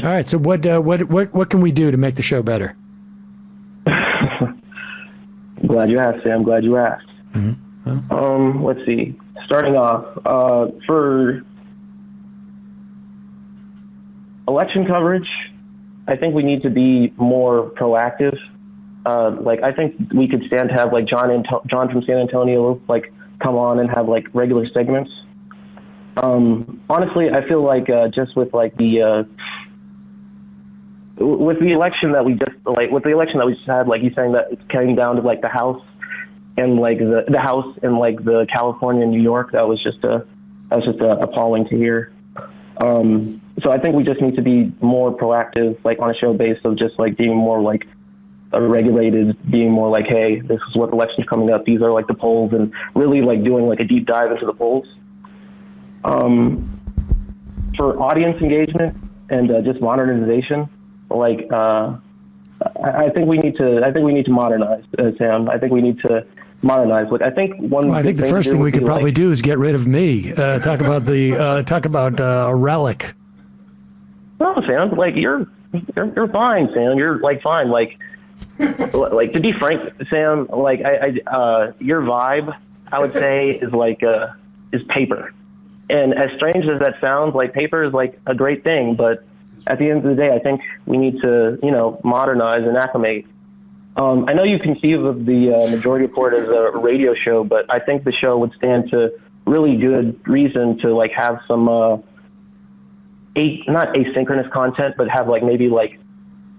All right. So what can we do to make the show better? Glad you asked, Sam. Glad you asked. Mm-hmm. Well. Let's see. Starting off, for election coverage, I think we need to be more proactive. Like, I think we could stand to have like John from San Antonio like come on and have like regular segments. Honestly, I feel like just with like the election that we just had, like you saying that it's came down to like the House and like the House and like the California and New York, that was just appalling to hear. So I think we just need to be more proactive, like on a show base of just like being more like regulated, being more like, hey, this is what election's coming up. These are like the polls, and really like doing like a deep dive into the polls. For audience engagement and just modernization, like I think we need to modernize, Sam. I think we need to modernize. Like I think I think the first thing we could probably do is get rid of me. Talk about A Relic. No, Sam. Like you're fine, Sam. You're like fine. Like to be frank, Sam. Like your vibe, I would say, is paper. And as strange as that sounds, like paper is like a great thing, but at the end of the day, I think we need to, modernize and acclimate. I know you conceive of the Majority Report as a radio show, but I think the show would stand to really good reason to like have some, not asynchronous content, but have like maybe like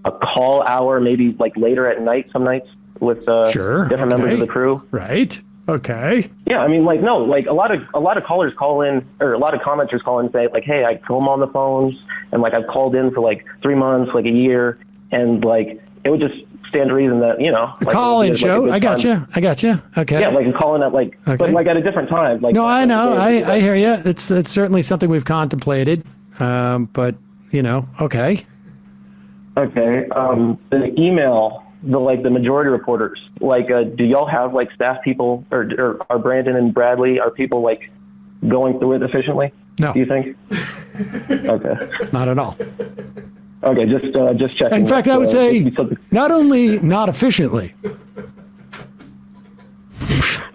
a call hour, maybe like later at night, some nights with different members of the crew. Right. Okay. Yeah, I mean, like, no, like a lot of callers call in, or a lot of commenters call in and say, like, hey, I come on the phones, and like I've called in for like 3 months, like a year, and like it would just stand to reason that the call-in show. I got you. Okay. Yeah, like a call in at like, but like at a different time. Like, no, I know. I hear you. It's certainly something we've contemplated, but okay. Okay. The email. The majority reporters, like, do y'all have like staff people, or are Brandon and Bradley, are people like going through it efficiently? No. Do you think? Okay. Not at all. Okay, just checking. In fact, I would say not only not efficiently.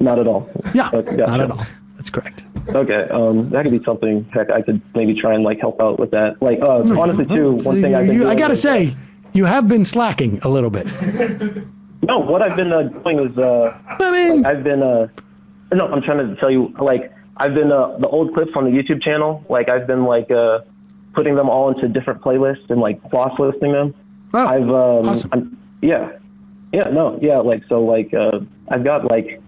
Not at all. Yeah, gotcha. Not at all. That's correct. Okay, that could be something. Heck, I could maybe try and like help out with that. Like, honestly, too, one thing I gotta say. You have been slacking a little bit. No, what I've been doing is, I've been, no, I'm trying to tell you, like, I've been, the old clips on the YouTube channel, like, I've been, like, putting them all into different playlists and, like, cross listing them. Oh, awesome. I've got, like,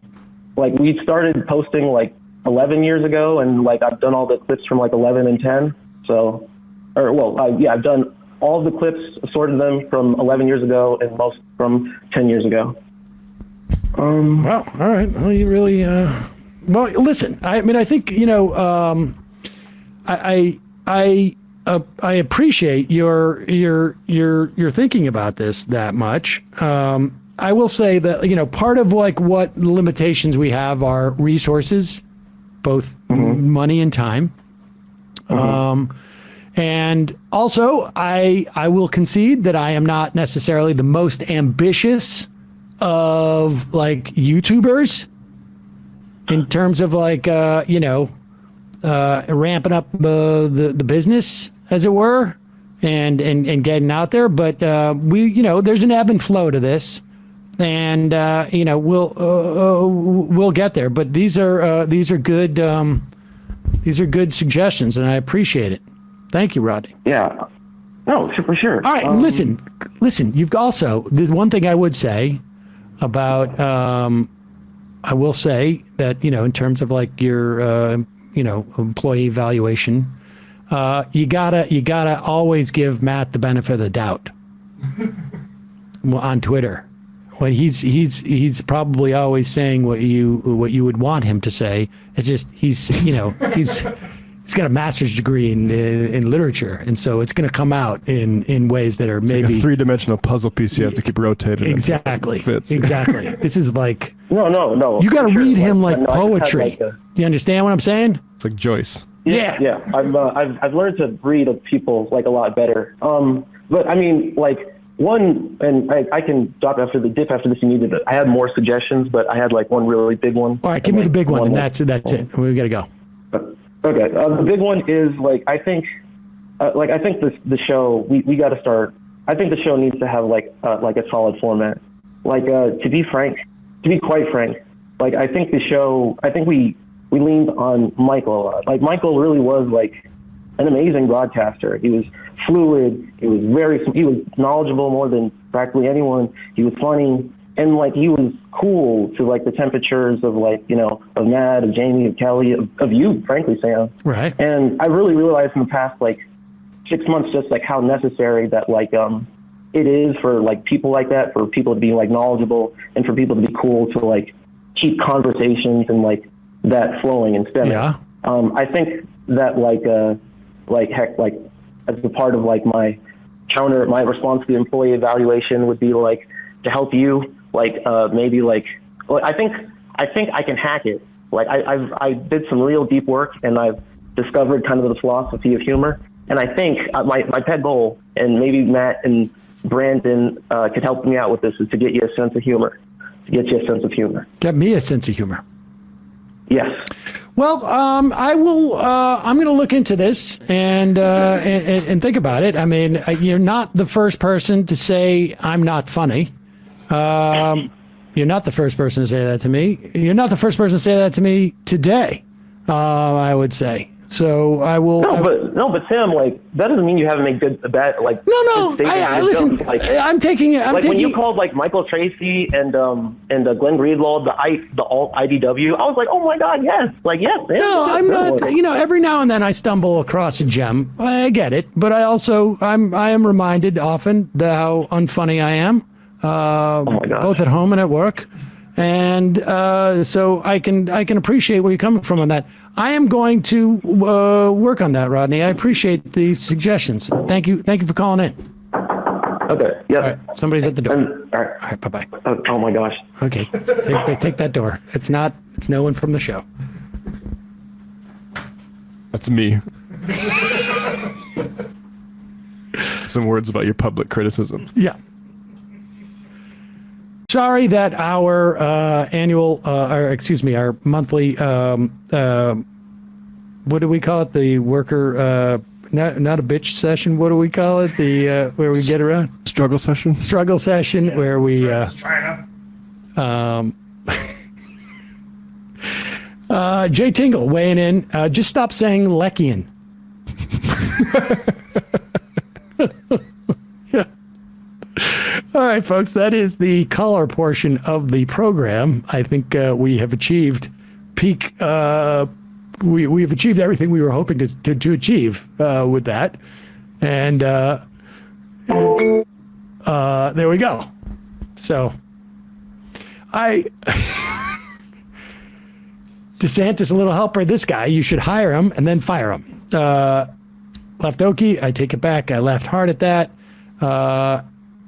we started posting, like, 11 years ago, and, like, I've done all the clips from, like, 11 and 10, so, I've done all of the clips, sorted them from 11 years ago and most from 10 years ago. Well, all right. Well, you really, well, listen, I mean, I think, I appreciate your thinking about this that much. I will say that, part of like what the limitations we have are resources, both money and time. And also, I will concede that I am not necessarily the most ambitious of like YouTubers in terms of like ramping up the business, as it were, and getting out there. But there's an ebb and flow to this, and we'll get there. But these are good suggestions, and I appreciate it. Thank you, Rodney. Yeah. No, for sure. All right, listen. You've also, there's one thing I would say about, I will say that, in terms of like your, employee evaluation, you gotta always give Matt the benefit of the doubt on Twitter. When he's probably always saying what you would want him to say. It's just, he's got a master's degree in literature, and so it's going to come out in ways that are maybe like a three-dimensional puzzle piece you have to keep rotating. Exactly. Exactly. This is like no. You got to read him like poetry. You understand what I'm saying? It's like Joyce. Yeah. I've learned to read of people like a lot better. But I mean, like and I can dip after this if you needed it. I had more suggestions, but I had like one really big one. All right, give me the big one, and that's it. We got to go. Okay. The big one is I think the show we got to start. I think the show needs to have like a solid format. To be quite frank, I think we leaned on Michael a lot. Like Michael really was like an amazing broadcaster. He was fluid. He was knowledgeable more than practically anyone. He was funny, and he was cool to the temperatures of of Matt, of Jamie, of Kelly, of you, frankly, Sam. Right. And I really realized in the past 6 months just how necessary that it is for people like that, for people to be knowledgeable, and for people to be cool to keep conversations and that flowing and stemming. Yeah. I think that as a part of my response to the employee evaluation would be to help you maybe I think I can hack it. I did some real deep work, and I've discovered kind of the philosophy of humor. And I think my pet goal, and maybe Matt and Brandon could help me out with this, is to get you a sense of humor. Get me a sense of humor. Yes. Well, I will. I'm going to look into this and think about it. I mean, you're not the first person to say I'm not funny. You're not the first person to say that to me. You're not the first person to say that to me today. I would say. So I will. No, but Sam, that doesn't mean you haven't made bad. No. Listen, I'm taking it. When you called Michael Tracy and Glenn Greenwald the alt IDW, I was like, oh my God, yes, yes. Sam, no, I'm not. Every now and then I stumble across a gem. I get it, but I am reminded often how unfunny I am. Oh my God. Both at home and at work. And so I can appreciate where you're coming from on that. I am going to work on that, Rodney. I appreciate the suggestions. Thank you for calling in. Okay. Yeah. All right. Somebody's at the door. All right. All right. Bye-bye. Oh my gosh. Okay. Take that door. It's no one from the show. That's me. Some words about your public criticism. Yeah. Sorry that our our monthly, what do we call it? The worker, not a bitch session. What do we call it? The where we get around? Struggle session. Struggle session, yeah. Where we. Jay Tingle weighing in. Just stop saying Leckian. Yeah. All right, folks, that is the caller portion of the program. I think we have achieved peak. We have achieved everything we were hoping to achieve with that. And there we go. So DeSantis, a little helper. This guy, you should hire him and then fire him. Left Okie, I take it back. I laughed hard at that.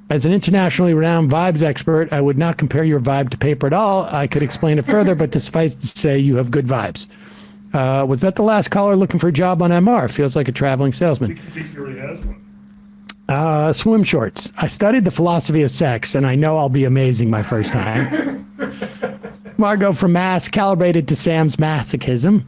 As an internationally renowned vibes expert, I would not compare your vibe to paper at all. I could explain it further, but suffice to say you have good vibes. Was that the last caller looking for a job on MR? Feels like a traveling salesman. He thinks he already has one. Swim shorts. I studied the philosophy of sex, and I know I'll be amazing my first time. Margot from Mass, calibrated to Sam's masochism.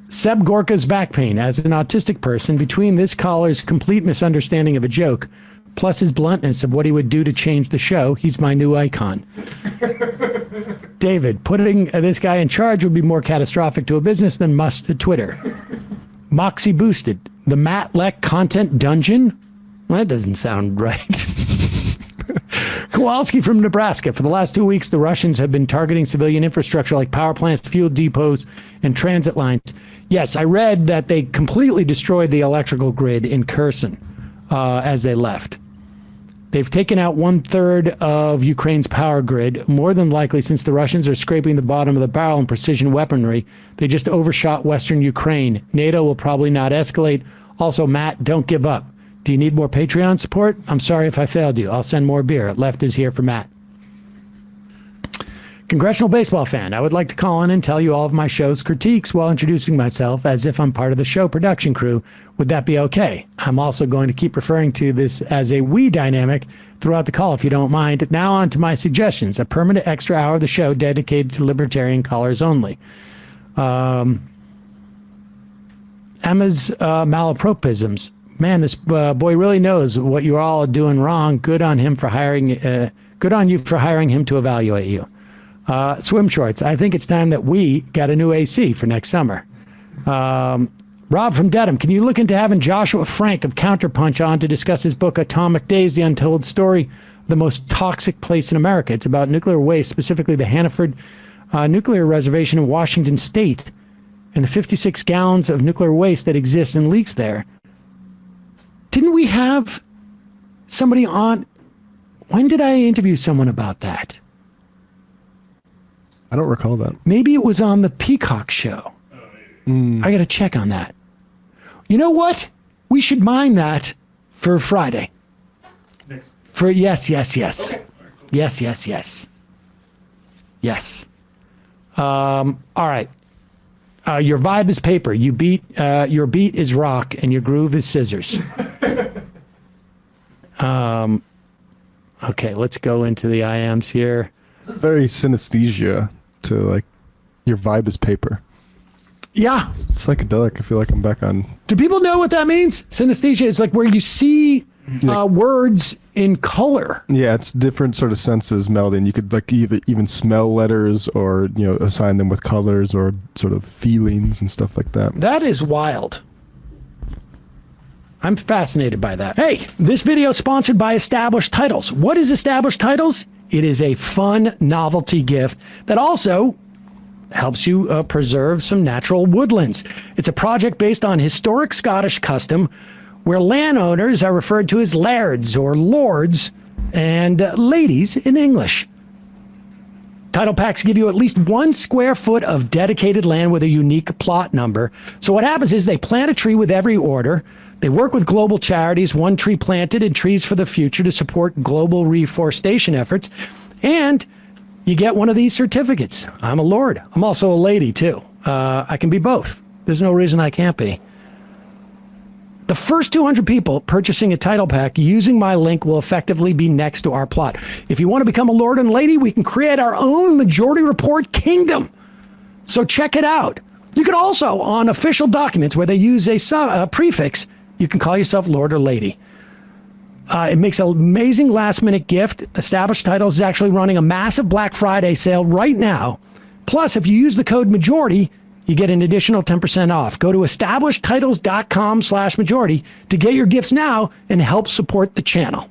Seb Gorka's back pain. As an autistic person, between this caller's complete misunderstanding of a joke, plus his bluntness of what he would do to change the show, he's my new icon. David, putting this guy in charge would be more catastrophic to a business than must to Twitter. Moxie boosted. The Matt Leck content dungeon? Well, that doesn't sound right. Kowalski from Nebraska. For the last 2 weeks, the Russians have been targeting civilian infrastructure like power plants, fuel depots, and transit lines. Yes, I read that they completely destroyed the electrical grid in Kherson as they left. They've taken out 1/3 of Ukraine's power grid, more than likely since the Russians are scraping the bottom of the barrel in precision weaponry. They just overshot Western Ukraine. NATO will probably not escalate. Also, Matt, don't give up. Do you need more Patreon support? I'm sorry if I failed you. I'll send more beer. Left is here for Matt. Congressional baseball fan. I would like to call in and tell you all of my show's critiques while introducing myself as if I'm part of the show production crew. Would that be okay? I'm also going to keep referring to this as a we dynamic throughout the call, if you don't mind. Now on to my suggestions. A permanent extra hour of the show dedicated to libertarian callers only. Emma's malapropisms. Man, this boy really knows what you all are doing wrong. Good on him for hiring. Good on you for hiring him to evaluate you. Swim shorts. I think it's time that we got a new AC for next summer. Rob from Dedham, can you look into having Joshua Frank of Counterpunch on to discuss his book Atomic Days, The Untold Story of the Most Toxic Place in America? It's about nuclear waste, specifically the Hanford Nuclear Reservation in Washington State, and the 56 gallons of nuclear waste that exists and leaks there. Didn't we have somebody on? When did I interview someone about that? I don't recall that. Maybe it was on the Peacock show. I got to check on that. You know what? We should mine that for Friday. Next. For yes. Okay. Yes. All right. Your vibe is paper. Your beat is rock, and your groove is scissors. Okay, let's go into the IMs here. Very synesthesia to like, your vibe is paper. Yeah. It's psychedelic. I feel like I'm back on. Do people know what that means? Synesthesia is like where you see words in color. Yeah, it's different sort of senses melding. You could like even smell letters, or assign them with colors or sort of feelings and stuff like that. That is wild. I'm fascinated by that. Hey, this video is sponsored by Established Titles. What is Established Titles? It is a fun novelty gift that also helps you preserve some natural woodlands. It's a project based on historic Scottish custom where landowners are referred to as lairds or lords and ladies in English. Title packs give you at least 1 square foot of dedicated land with a unique plot number. So what happens is they plant a tree with every order. They work with global charities, One Tree Planted and Trees for the Future, to support global reforestation efforts. And you get one of these certificates. I'm a lord. I'm also a lady, too. I can be both. There's no reason I can't be. The first 200 people purchasing a title pack using my link will effectively be next to our plot. If you want to become a lord and lady, we can create our own majority report kingdom. So check it out. You can also, on official documents where they use a prefix, you can call yourself lord or lady. It makes an amazing last-minute gift. Established Titles is actually running a massive Black Friday sale right now. Plus, if you use the code MAJORITY, you get an additional 10% off. Go to establishedtitles.com/majority to get your gifts now and help support the channel.